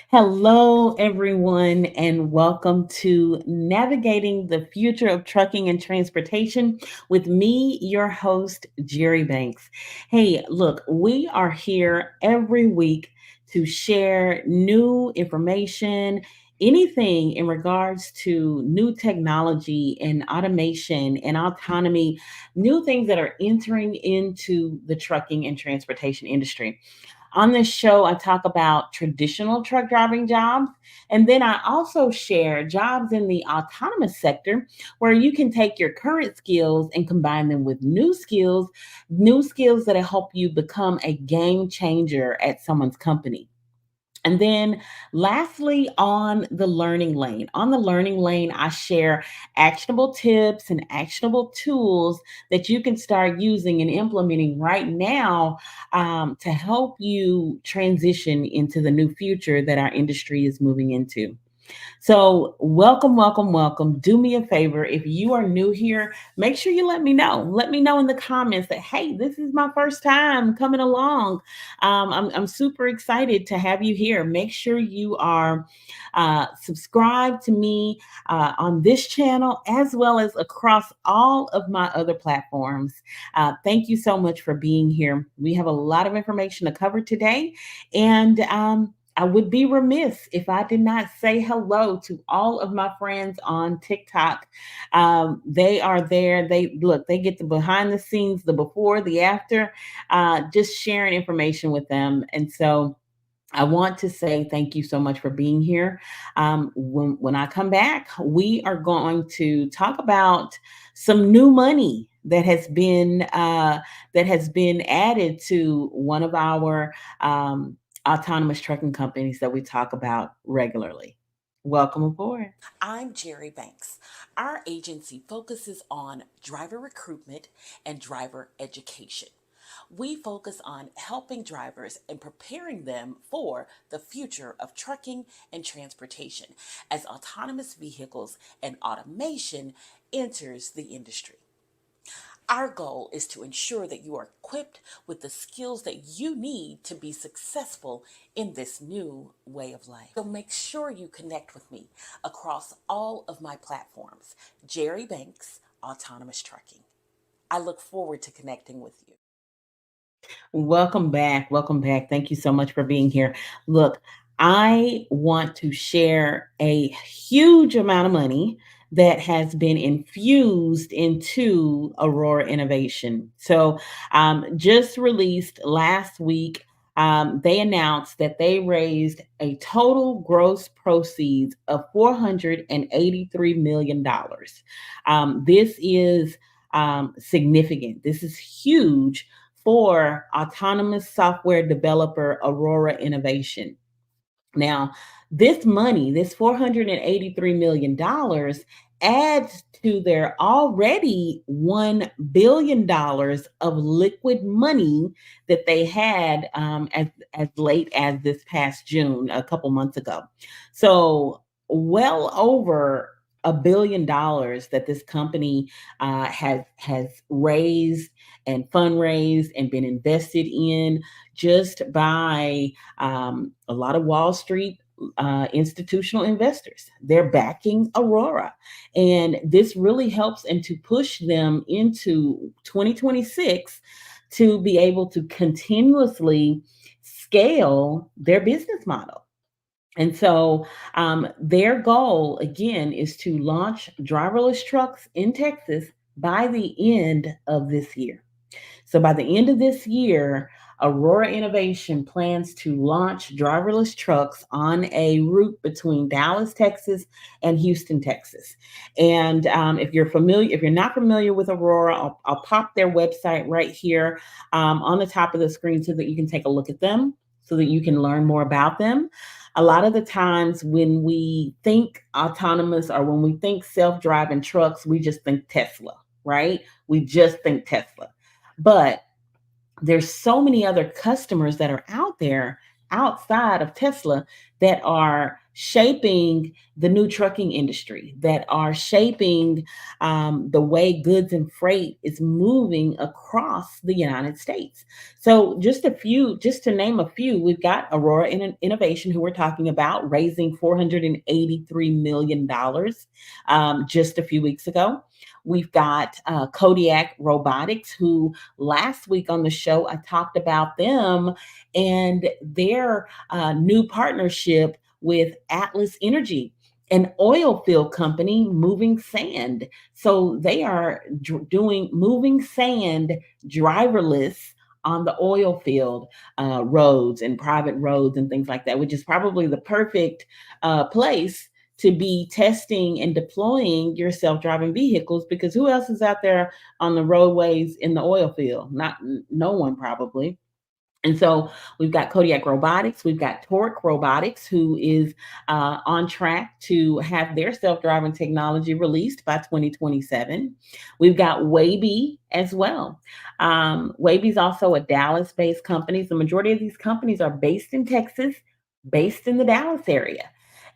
Hello, everyone, and welcome to Navigating the Future of Trucking and Transportation with me, your host, Jerri Banks. Hey, look, we are here every week to share new information, anything in regards to new technology and automation and autonomy, new things that are entering into the trucking and transportation industry. On this show, I talk about traditional truck driving jobs, and then I also share jobs in the autonomous sector where you can take your current skills and combine them with new skills that help you become a game changer at someone's company. And then lastly, on the learning lane, I share actionable tips and actionable tools that you can start using and implementing right now to help you transition into the new future that our industry is moving into. So, welcome, welcome, welcome. Do me a favor. If you are new here, make sure you let me know. Let me know in the comments that, hey, this is my first time coming along. I'm super excited to have you here. Make sure you are subscribed to me on this channel as well as across all of my other platforms. Thank you so much for being here. We have a lot of information to cover today. And I would be remiss if I did not say hello to all of my friends on TikTok. They are there. They get the behind the scenes, the before, the after, just sharing information with them. And so I want to say thank you so much for being here. When I come back, we are going to talk about some new money that has been added to one of our autonomous trucking companies that we talk about regularly. Welcome aboard. I'm Jerri Banks. Our agency focuses on driver recruitment and driver education. We focus on helping drivers and preparing them for the future of trucking and transportation as autonomous vehicles and automation enters the industry. Our goal is to ensure that you are equipped with the skills that you need to be successful in this new way of life. So make sure you connect with me across all of my platforms. Jerri Banks, Autonomous Trucking. I look forward to connecting with you. Welcome back. Welcome back. Thank you so much for being here. Look, I want to share a huge amount of money that has been infused into Aurora Innovation. So, just released last week, they announced that they raised a total gross proceeds of $483 million. This is significant. This is huge for autonomous software developer Aurora Innovation. Now, this money, this $483 million, adds to their already $1 billion of liquid money that they had as late as this past June, a couple months ago. So, well over $1 billion that this company has raised and fundraised and been invested in just by a lot of Wall Street institutional investors. They're backing Aurora. And this really helps and to push them into 2026 to be able to continuously scale their business model. And so their goal, again, is to launch driverless trucks in Texas by the end of this year. So by the end of this year, Aurora Innovation plans to launch driverless trucks on a route between Dallas, Texas, and Houston, Texas. And if you're not familiar with Aurora, I'll pop their website right here on the top of the screen so that you can take a look at them, so that you can learn more about them. A lot of the times when we think autonomous or when we think self-driving trucks, we just think Tesla, right? We just think Tesla. But there's so many other customers that are out there outside of Tesla that are shaping the new trucking industry, that are shaping the way goods and freight is moving across the United States. So, just to name a few, we've got Aurora Innovation, who we're talking about, raising $483 million just a few weeks ago. We've got Kodiak Robotics, who last week on the show I talked about them and their new partnership with Atlas Energy, an oil field company moving sand. So they are doing moving sand driverless on the oil field roads and private roads and things like that, which is probably the perfect place to be testing and deploying your self-driving vehicles, because who else is out there on the roadways in the oil field? Not no one probably. And so we've got Kodiak Robotics, we've got Torc Robotics, who is on track to have their self driving technology released by 2027. We've got Waybe as well. Waybe is also a Dallas based company. The majority of these companies are based in Texas, based in the Dallas area.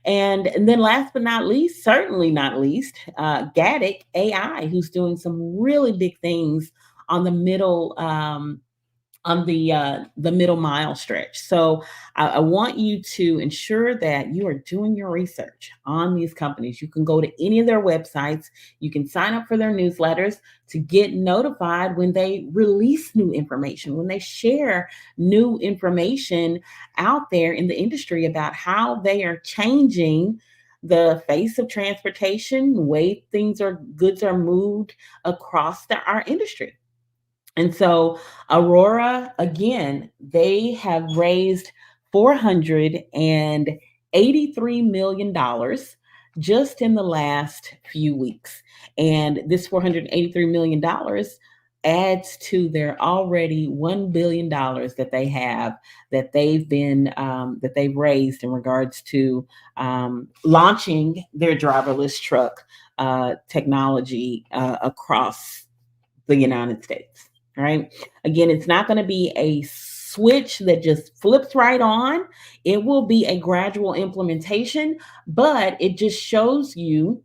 And then last but not least, certainly not least, Gatik AI, who's doing some really big things on the middle mile stretch. So I want you to ensure that you are doing your research on these companies. You can go to any of their websites. You can sign up for their newsletters to get notified when they release new information, when they share new information out there in the industry about how they are changing the face of transportation, the way goods are moved across our industry. And so, Aurora, again, they have raised $483 million just in the last few weeks. And this $483 million adds to their already $1 billion that they have, that they've raised in regards to launching their driverless truck technology across the United States. Right. Again, it's not going to be a switch that just flips right on. It will be a gradual implementation, but it just shows you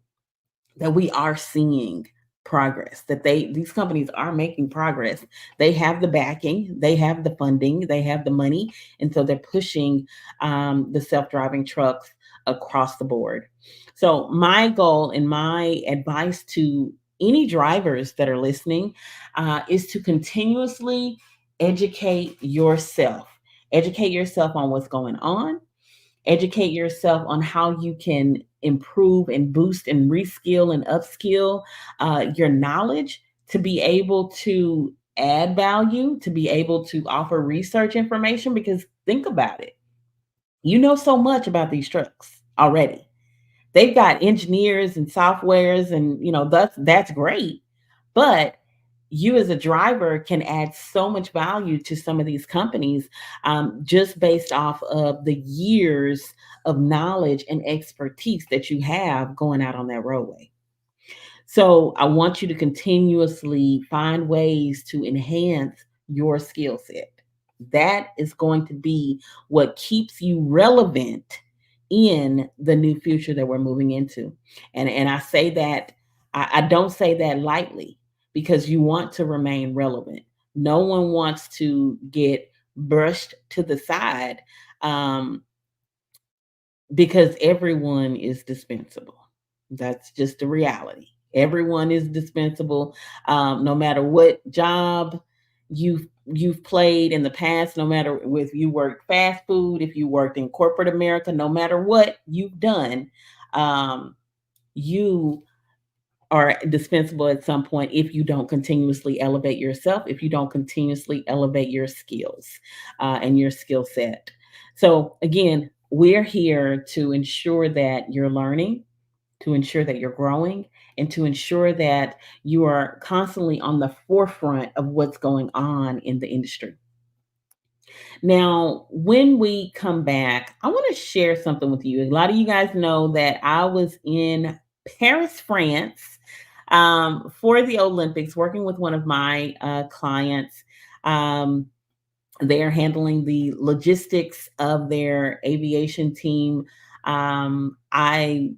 that we are seeing progress, that these companies are making progress. They have the backing, they have the funding, they have the money, and so they're pushing the self-driving trucks across the board. So my goal and my advice to any drivers that are listening is to continuously educate yourself. Educate yourself on what's going on. Educate yourself on how you can improve and boost and reskill and upskill your knowledge to be able to add value, to be able to offer research information. Because think about it, you know so much about these trucks already. They've got engineers and softwares, and that's great. But you as a driver can add so much value to some of these companies, just based off of the years of knowledge and expertise that you have going out on that roadway. So I want you to continuously find ways to enhance your skill set. That is going to be what keeps you relevant in the new future that we're moving into. And I say that, I don't say that lightly, because you want to remain relevant. No one wants to get brushed to the side, um, because everyone is dispensable. That's just the reality. Everyone is dispensable, no matter what job you've played in the past. No matter if you worked fast food, if you worked in corporate America, no matter what you've done, you are dispensable at some point if you don't continuously elevate yourself, if you don't continuously elevate your skills and your skill set. So, again, we're here to ensure that you're learning, to ensure that you're growing, and to ensure that you are constantly on the forefront of what's going on in the industry. Now, when we come back, I want to share something with you. A lot of you guys know that I was in Paris, France, for the Olympics, working with one of my clients. Um, they are handling the logistics of their aviation team I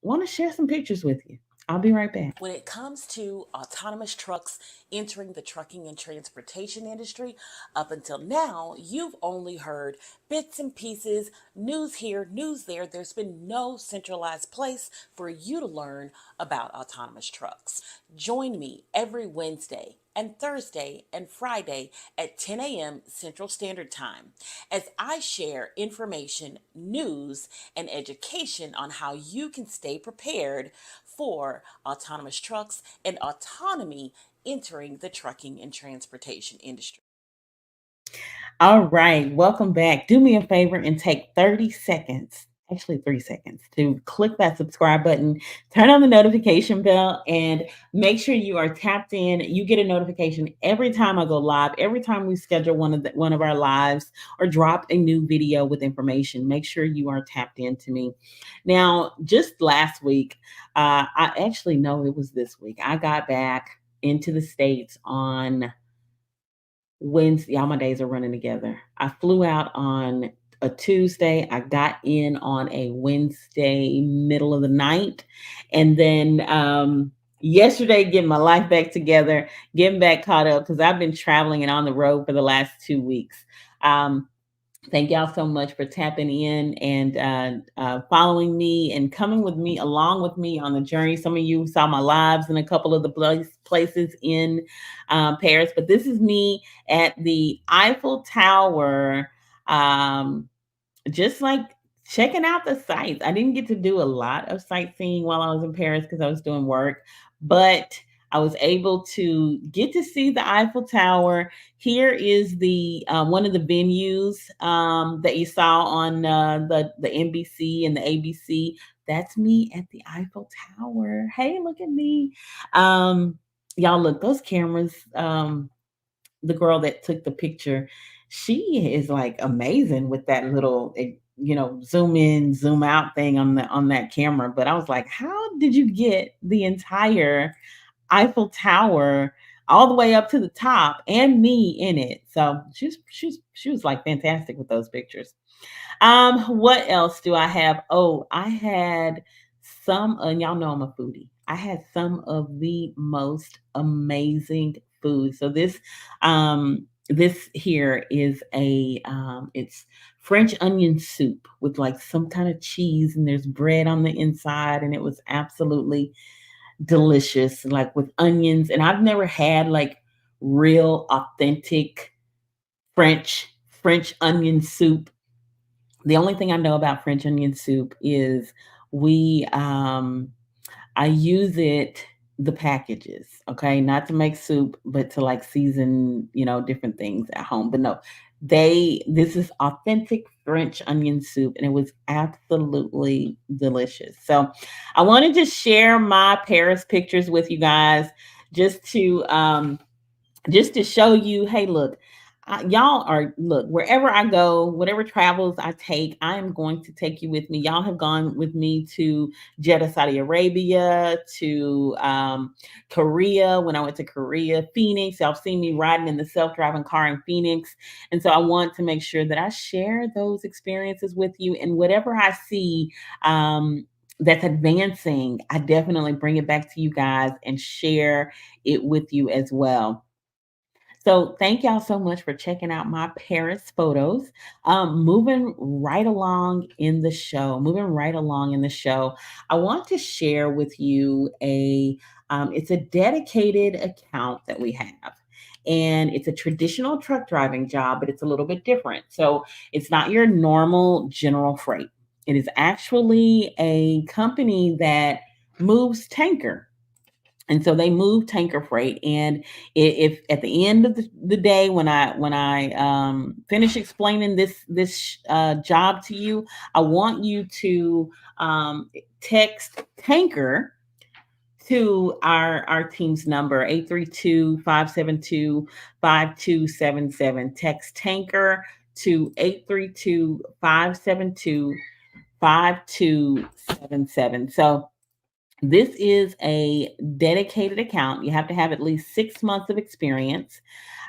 want to share some pictures with you. I'll be right back. When it comes to autonomous trucks entering the trucking and transportation industry, up until now, you've only heard bits and pieces, news here, news there. There's been no centralized place for you to learn about autonomous trucks. Join me every Wednesday and Thursday and Friday at 10 a.m. Central Standard Time as I share information, news, and education on how you can stay prepared for autonomous trucks and autonomy entering the trucking and transportation industry. All right, welcome back. Do me a favor and take 30 seconds, actually 3 seconds, to click that subscribe button, turn on the notification bell, and make sure you are tapped in. You get a notification every time I go live, every time we schedule one of our lives or drop a new video with information. Make sure you are tapped into me. Now, just last week, I actually know it was this week. I got back into the States on Wednesday. All my days are running together. I flew out on a Tuesday. I got in on a Wednesday, middle of the night. And then yesterday, getting my life back together, getting back caught up because I've been traveling and on the road for the last 2 weeks. Um, Thank y'all so much for tapping in and following me and coming with me along with me on the journey. Some of you saw my lives in a couple of the places in Paris, but this is me at the Eiffel Tower. Um, just like checking out the sights. I didn't get to do a lot of sightseeing while I was in Paris because I was doing work, but I was able to get to see the Eiffel Tower. Here is the one of the venues that you saw on the NBC and the ABC. That's me at the Eiffel Tower. Hey, look at me. Um, y'all look, those cameras. The girl that took the picture, she is like amazing with that little, zoom in, zoom out thing on that camera. But I was like, how did you get the entire Eiffel Tower all the way up to the top and me in it? So she was like fantastic with those pictures. What else do I have? Oh, I had some, and y'all know I'm a foodie. I had some of the most amazing food. So this here is it's French onion soup with like some kind of cheese, and there's bread on the inside, and it was absolutely delicious, like with onions. And I've never had like real authentic French onion soup. The only thing I know about French onion soup is we I use it the packages, okay? Not to make soup, but to like season, different things at home. But no, this is authentic French onion soup and it was absolutely delicious. So, I wanted to share my Paris pictures with you guys just to show you, hey, look, y'all are, look, wherever I go, whatever travels I take, I am going to take you with me. Y'all have gone with me to Jeddah, Saudi Arabia, to Korea when I went to Korea, Phoenix. Y'all seen me riding in the self-driving car in Phoenix. And so I want to make sure that I share those experiences with you, and whatever I see that's advancing, I definitely bring it back to you guys and share it with you as well. So thank y'all so much for checking out my Paris photos. Moving right along in the show, I want to share with you it's a dedicated account that we have. And it's a traditional truck driving job, but it's a little bit different. So it's not your normal general freight. It is actually a company that moves tanker, and so they move tanker freight. And if at the end of the day, when I finish explaining this job to you, I want you to text tanker to our team's number 832-572-5277. Text tanker to 832-572-5277. So this is a dedicated account. You have to have at least 6 months of experience.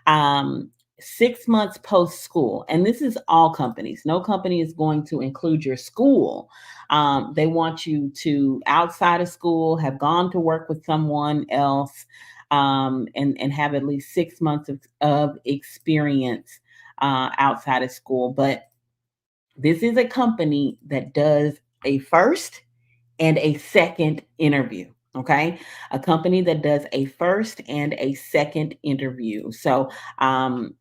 Um, 6 months post school. And this is all companies. No company is going to include your school. They want you to, outside of school, have gone to work with someone else, and have at least 6 months of experience outside of school. But this is a company that does a first and a second interview. Okay. A company that does a first and a second interview. So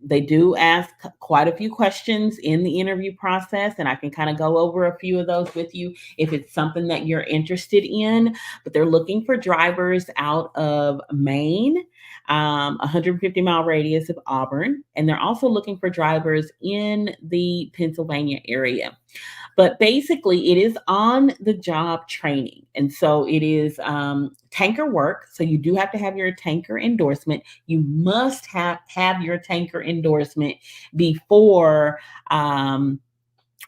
they do ask quite a few questions in the interview process, and I can kind of go over a few of those with you if it's something that you're interested in. But they're looking for drivers out of Maine, 150-mile radius of Auburn, and they're also looking for drivers in the Pennsylvania area. But basically, it is on the job training. And so it is tanker work. So you do have to have your tanker endorsement. You must have your tanker endorsement before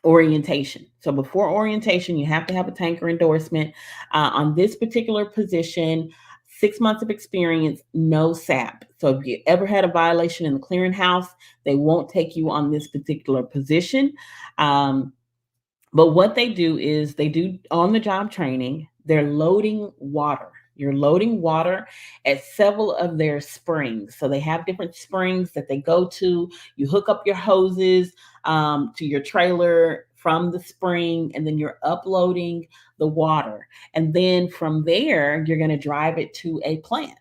orientation. So before orientation, you have to have a tanker endorsement. On this particular position, 6 months of experience, no SAP. So if you ever had a violation in the clearinghouse, they won't take you on this particular position. But what they do is they do on the job training, they're loading water. You're loading water at several of their springs. So they have different springs that they go to. You hook up your hoses to your trailer from the spring, and then you're uploading the water. And then from there, you're going to drive it to a plant.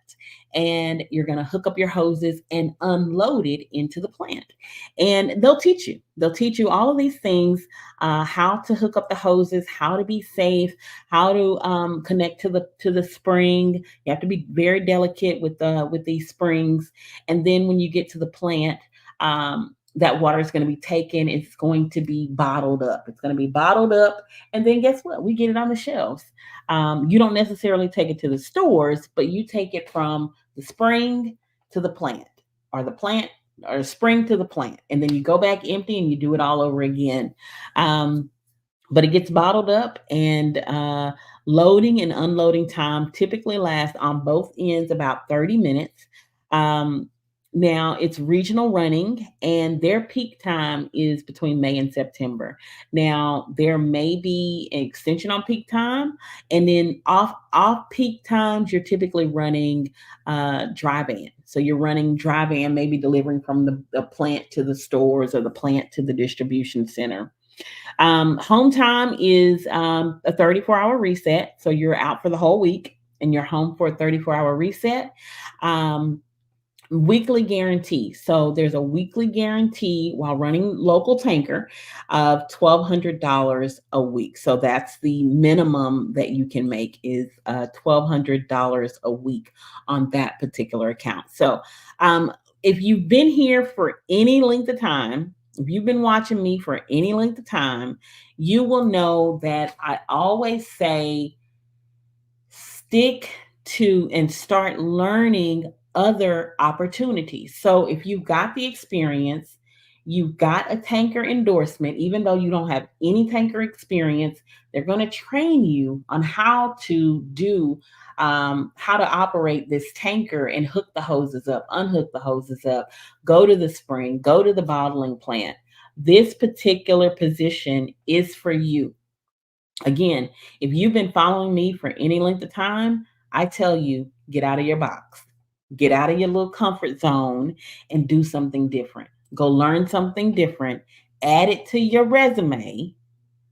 And you're going to hook up your hoses and unload it into the plant. And they'll teach you. They'll teach you all of these things, how to hook up the hoses, how to be safe, how to connect to the spring. You have to be very delicate with these springs. And then when you get to the plant, that water is going to be taken. It's going to be bottled up. It's going to be bottled up, and then guess what? We get it on the shelves. You don't necessarily take it to the stores, but you take it from the spring to the plant, or the plant or spring to the plant, and then you go back empty and you do it all over again. Um, but it gets bottled up, and loading and unloading time typically lasts on both ends about 30 minutes. Um, Now it's regional running, and their peak time is between May and September. Now there may be an extension on peak time, and then off peak times you're typically running dry van. So you're running dry van, maybe delivering from the plant to the stores or the plant to the distribution center. Home time is a 34-hour reset. So you're out for the whole week and you're home for a 34-hour reset. Um, Weekly guarantee. So there's a weekly guarantee while running local tanker of $1,200 a week. So that's the minimum that you can make, is $1,200 a week on that particular account. So if you've been here for any length of time, if you've been watching me for any length of time, you will know that I always say stick to and start learning other opportunities. So if you've got the experience, you've got a tanker endorsement, even though you don't have any tanker experience, they're going to train you on how to do, how to operate this tanker and hook the hoses up, unhook the hoses up, go to the spring, go to the bottling plant. This particular position is for you. Again, if you've been following me for any length of time, I tell you, get out of your box, get out of your little comfort zone and do something different. Go learn something different, add it to your resume,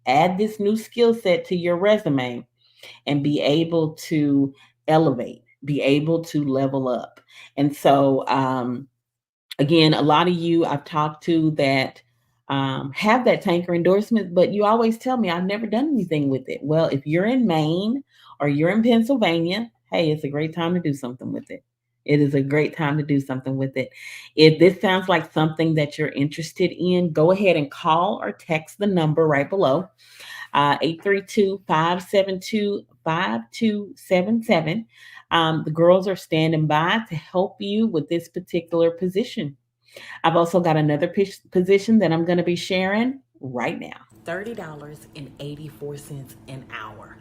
add this new skill set to your resume, and be able to elevate, be able to level up. And so, again, a lot of you I've talked to that have that tanker endorsement, but you always tell me I've never done anything with it. Well, if you're in Maine or you're in Pennsylvania, hey, it's a great time to do something with it. It is a great time to do something with it. If this sounds like something that you're interested in, go ahead and call or text the number right below, 832 The girls are standing by to help you with this particular position. I've also got another position that I'm going to be sharing right now. $30.84 an hour.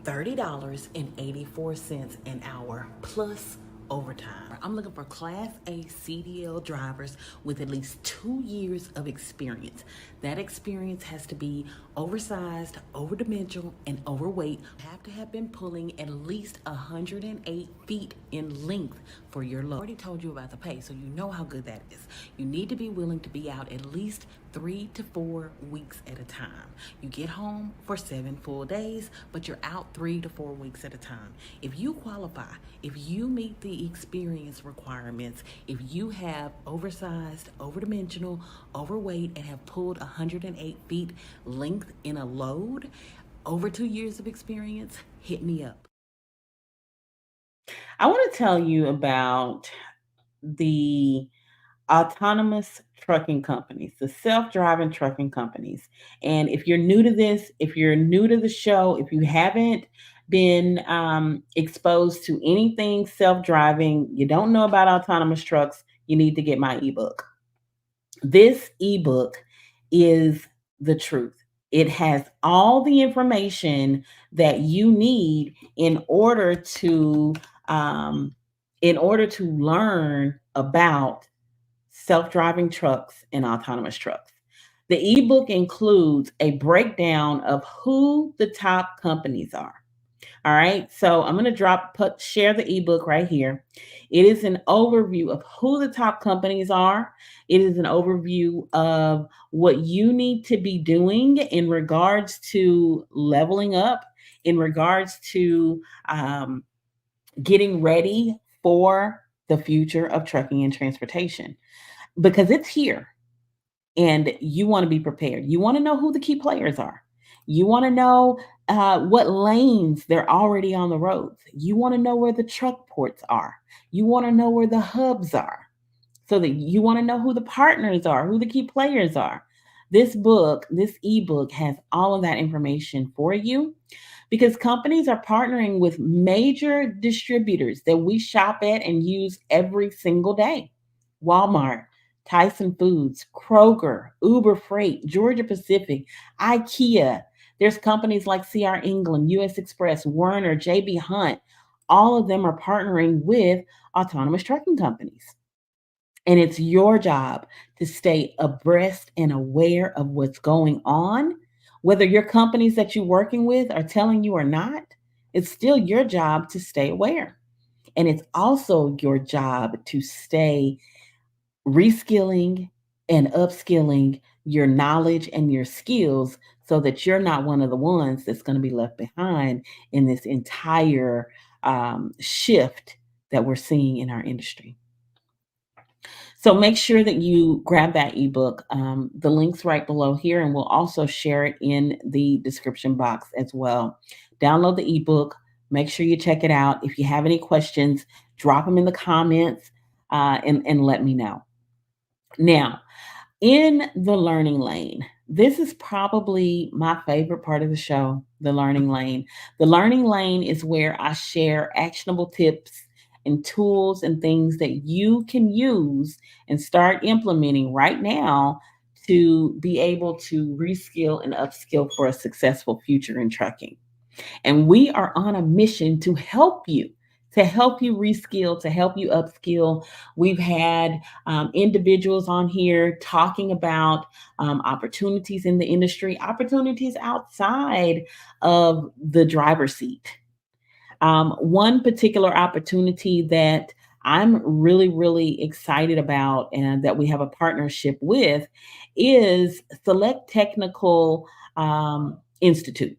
$30.84 an hour plus overtime. I'm looking for Class A CDL drivers with at least 2 years of experience. That experience has to be oversized, overdimensional, and overweight. You have to have been pulling at least 108 feet in length for your load. I already told you about the pay, so you know how good that is. You need to be willing to be out at least 3 to 4 weeks at a time. You get home for 7 full days, but you're out 3 to 4 weeks at a time. If you qualify, if you meet the experience requirements, if you have oversized, overdimensional, overweight, and have pulled 108 feet length in a load, over 2 years of experience, hit me up. I want to tell you about the autonomous trucking companies, the self-driving trucking companies. And if you're new to this, if you're new to the show, if you haven't been exposed to anything self-driving, you don't know about autonomous trucks, you need to get my ebook. This ebook is the truth. It has all the information that you need um, in order to learn about self-driving trucks and autonomous trucks. The ebook includes a breakdown of who the top companies are. All right. So I'm going to share the ebook right here. It is an overview of who the top companies are. It is an overview of what you need to be doing in regards to leveling up, in regards to getting ready for the future of trucking and transportation, because it's here and you want to be prepared. You want to know who the key players are. You want to know what lanes they're already on the roads. You want to know where the truck ports are. You want to know where the hubs are. So that you want to know who the partners are, who the key players are. This ebook has all of that information for you because companies are partnering with major distributors that we shop at and use every single day. Walmart, Tyson Foods, Kroger, Uber Freight, Georgia Pacific, IKEA. There's companies like CR England, US Express, Werner, JB Hunt. All of them are partnering with autonomous trucking companies. And it's your job to stay abreast and aware of what's going on. Whether your companies that you're working with are telling you or not, it's still your job to stay aware. And it's also your job to stay reskilling and upskilling your knowledge and your skills so that you're not one of the ones that's going to be left behind in this entire shift that we're seeing in our industry. So make sure that you grab that ebook. The link's right below here, and we'll also share it in the description box as well. Download the ebook. Make sure you check it out. If you have any questions, drop them in the comments and let me know. Now, in the learning lane, this is probably my favorite part of the show, the learning lane. The learning lane is where I share actionable tips and tools and things that you can use and start implementing right now to be able to reskill and upskill for a successful future in trucking. And we are on a mission to help you reskill, to help you upskill. We've had individuals on here talking about opportunities in the industry, opportunities outside of the driver's seat. One particular opportunity that I'm really, really excited about and that we have a partnership with is Select Technical Institute.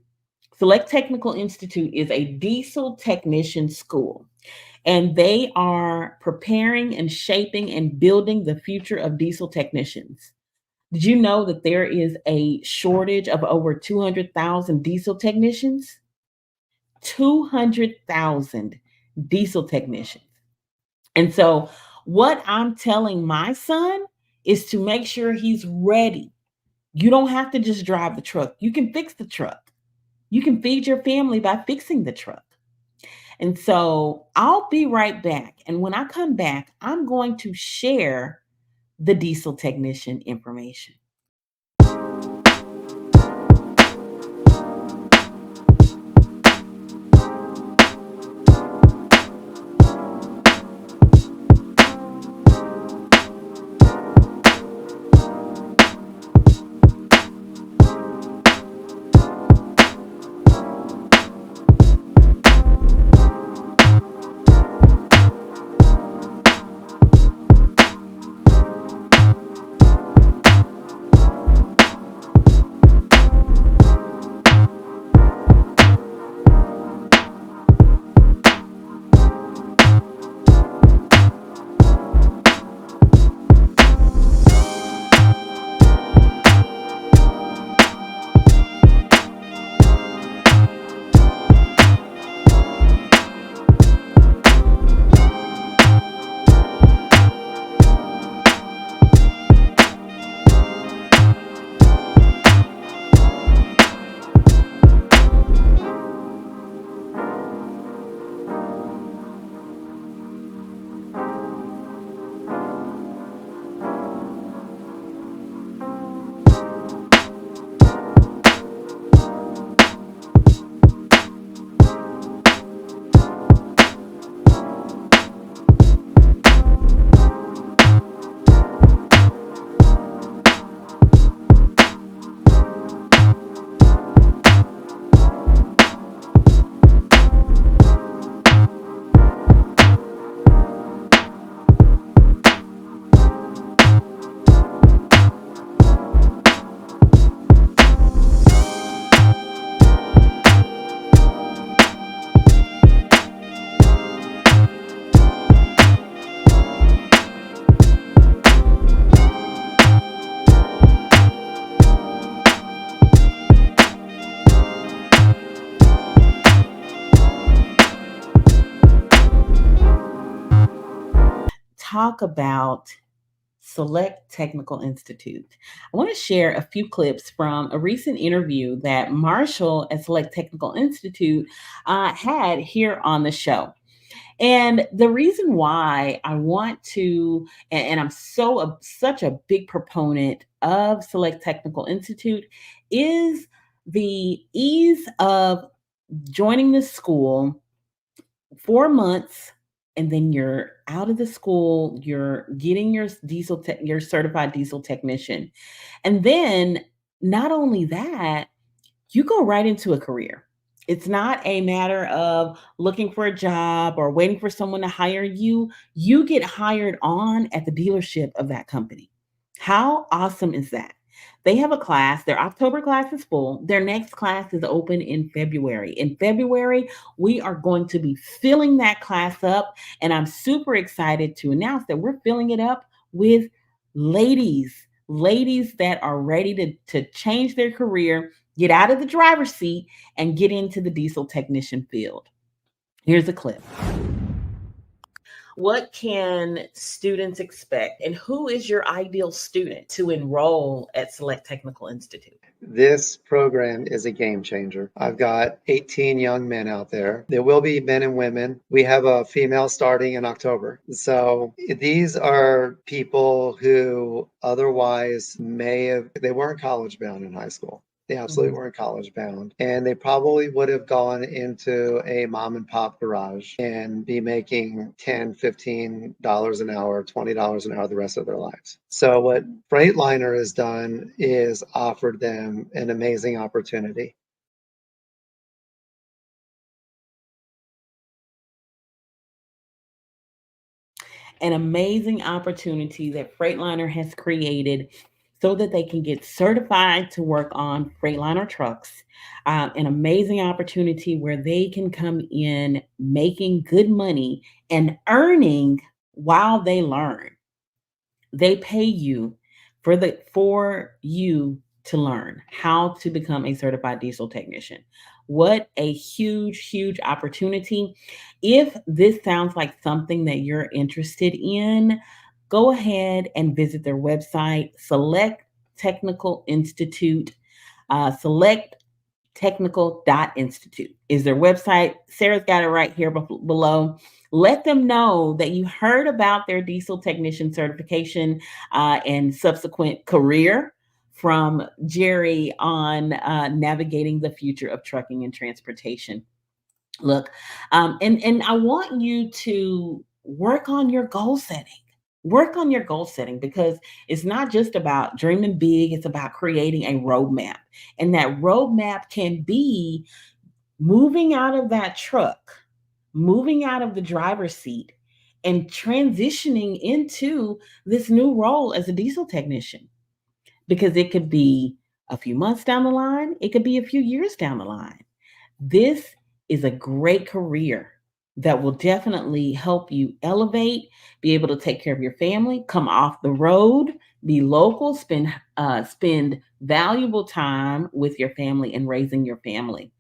Select Technical Institute is a diesel technician school, and they are preparing and shaping and building the future of diesel technicians. Did you know that there is a shortage of over 200,000 diesel technicians? 200,000 diesel technicians. And so, what I'm telling my son is to make sure he's ready. You don't have to just drive the truck, you can fix the truck. You can feed your family by fixing the truck. And so I'll be right back. And when I come back, I'm going to share the diesel technician information. talk about Select Technical Institute. I want to share a few clips from a recent interview that Marshall at Select Technical Institute had here on the show. And the reason why I want to, and I'm such a big proponent of Select Technical Institute, is the ease of joining the school 4 months, and then you're out of the school, you're getting your certified diesel technician. And then not only that, you go right into a career. It's not a matter of looking for a job or waiting for someone to hire you. You get hired on at the dealership of that company. How awesome is that? They have a class. Their October class is full. Their next class is open in February. In February, we are going to be filling that class up. And I'm super excited to announce that we're filling it up with ladies that are ready to change their career, get out of the driver's seat, and get into the diesel technician field. Here's a clip. What can students expect, and who is your ideal student to enroll at Select Technical Institute? This program is a game changer. I've got 18 young men out there. There will be men and women. We have a female starting in October. So these are people who otherwise they weren't college bound in high school. They absolutely weren't college bound. And they probably would have gone into a mom and pop garage and be making $10, $15 an hour, $20 an hour the rest of their lives. So what Freightliner has done is offered them an amazing opportunity. An amazing opportunity that Freightliner has created so that they can get certified to work on Freightliner trucks. An amazing opportunity where they can come in making good money and earning while they learn. They pay you for you to learn how to become a certified diesel technician. What a huge opportunity. If this sounds like something that you're interested in, go ahead and visit their website, Select Technical Institute, Select technical.institute is their website. Sarah's got it right here below. Let them know that you heard about their diesel technician certification and subsequent career from Jerri on navigating the future of trucking and transportation. Look, and I want you to work on your goal setting. Work on your goal setting, because it's not just about dreaming big, it's about creating a roadmap. And that roadmap can be moving out of that truck, moving out of the driver's seat, and transitioning into this new role as a diesel technician. Because it could be a few months down the line, it could be a few years down the line. This is a great career that will definitely help you elevate, be able to take care of your family, come off the road, be local, spend valuable time with your family and raising your family.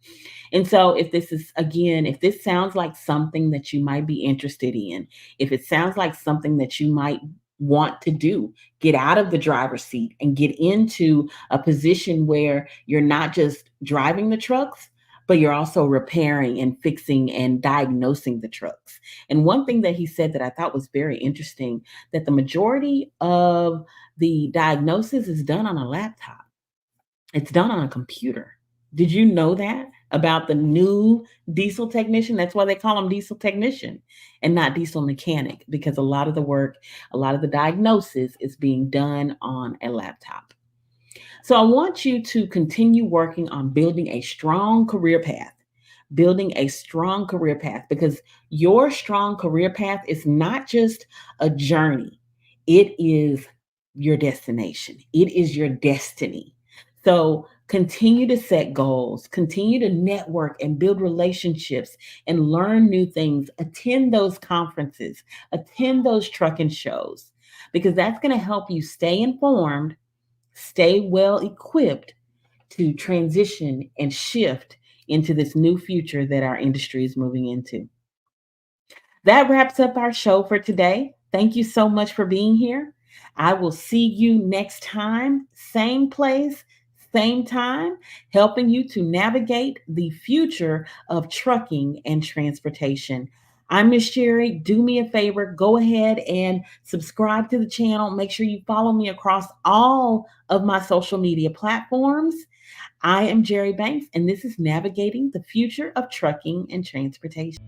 And so, if this sounds like something that you might be interested in, if it sounds like something that you might want to do, get out of the driver's seat and get into a position where you're not just driving the trucks, but you're also repairing and fixing and diagnosing the trucks. And one thing that he said that I thought was very interesting, that the majority of the diagnosis is done on a laptop. It's done on a computer. Did you know that about the new diesel technician? That's why they call them diesel technician and not diesel mechanic, because a lot of the work, a lot of the diagnosis is being done on a laptop. So I want you to continue working on building a strong career path, because your strong career path is not just a journey, it is your destination, it is your destiny. So continue to set goals, continue to network and build relationships and learn new things. Attend those conferences, attend those trucking shows, because that's going to help you stay informed, stay well equipped to transition and shift into this new future that our industry is moving into. That wraps up our show for today. Thank you so much for being here. I will see you next time, same place, same time, helping you to navigate the future of trucking and transportation. I'm Miss Jerry. Do me a favor, go ahead and subscribe to the channel. Make sure you follow me across all of my social media platforms. I am Jerri Banks, and this is Navigating the Future of Trucking and Transportation.